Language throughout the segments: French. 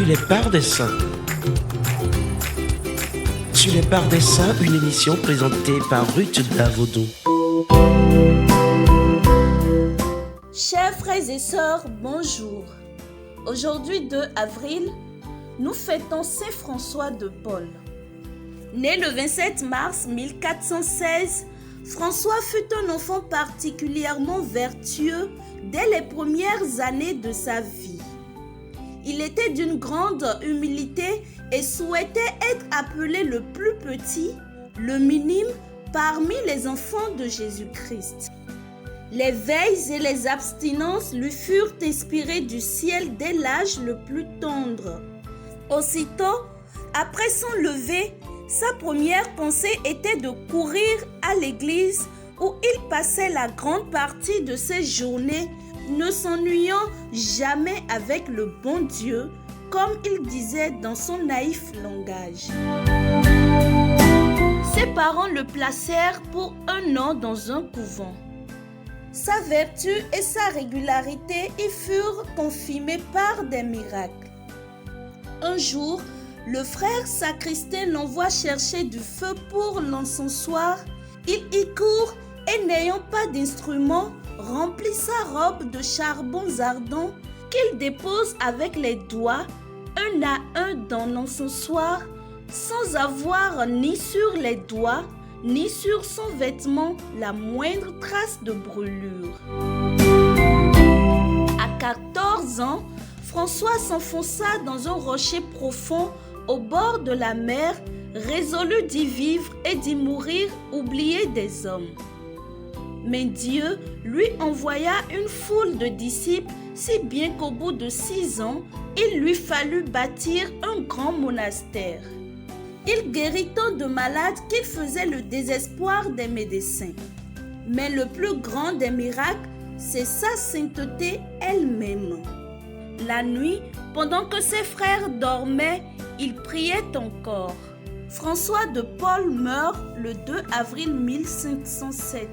Sur les parts des saints. Sur les parts des saints, une émission présentée par Ruth Davodou. Chers frères et sœurs, bonjour. Aujourd'hui 2 avril, nous fêtons Saint François de Paule. Né le 27 mars 1416, François fut un enfant particulièrement vertueux dès les premières années de sa vie. Il était d'une grande humilité et souhaitait être appelé le plus petit, le minime, parmi les enfants de Jésus-Christ. Les veilles et les abstinences lui furent inspirées du ciel dès l'âge le plus tendre. Aussitôt, après son lever, sa première pensée était de courir à l'église où il passait la grande partie de ses journées, ne s'ennuyant jamais avec le bon Dieu, comme il disait dans son naïf langage. Ses parents le placèrent pour 1 an dans un couvent. Sa vertu et sa régularité y furent confirmées par des miracles. Un jour, le frère sacristain l'envoie chercher du feu pour l'encensoir. Il y court et n'ayant pas d'instrument, remplit sa robe de charbons ardents qu'il dépose avec les doigts, un à un dans l'encensoir, sans avoir ni sur les doigts, ni sur son vêtement la moindre trace de brûlure. À 14 ans, François s'enfonça dans un rocher profond au bord de la mer, résolu d'y vivre et d'y mourir oublié des hommes. Mais Dieu lui envoya une foule de disciples, si bien qu'au bout de 6 ans, il lui fallut bâtir un grand monastère. Il guérit tant de malades qu'il faisait le désespoir des médecins. Mais le plus grand des miracles, c'est sa sainteté elle-même. La nuit, pendant que ses frères dormaient, il priait encore. François de Paule meurt le 2 avril 1507.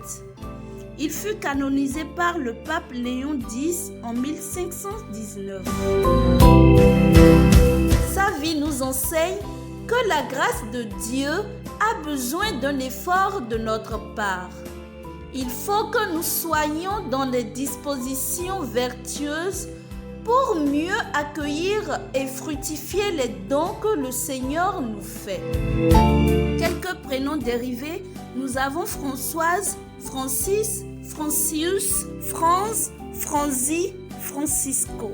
Il fut canonisé par le pape Léon X en 1519. Sa vie nous enseigne que la grâce de Dieu a besoin d'un effort de notre part. Il faut que nous soyons dans des dispositions vertueuses pour mieux accueillir et fructifier les dons que le Seigneur nous fait. Quelques prénoms dérivés, nous avons Françoise, Francis, Francius, France, Franzi, Francisco.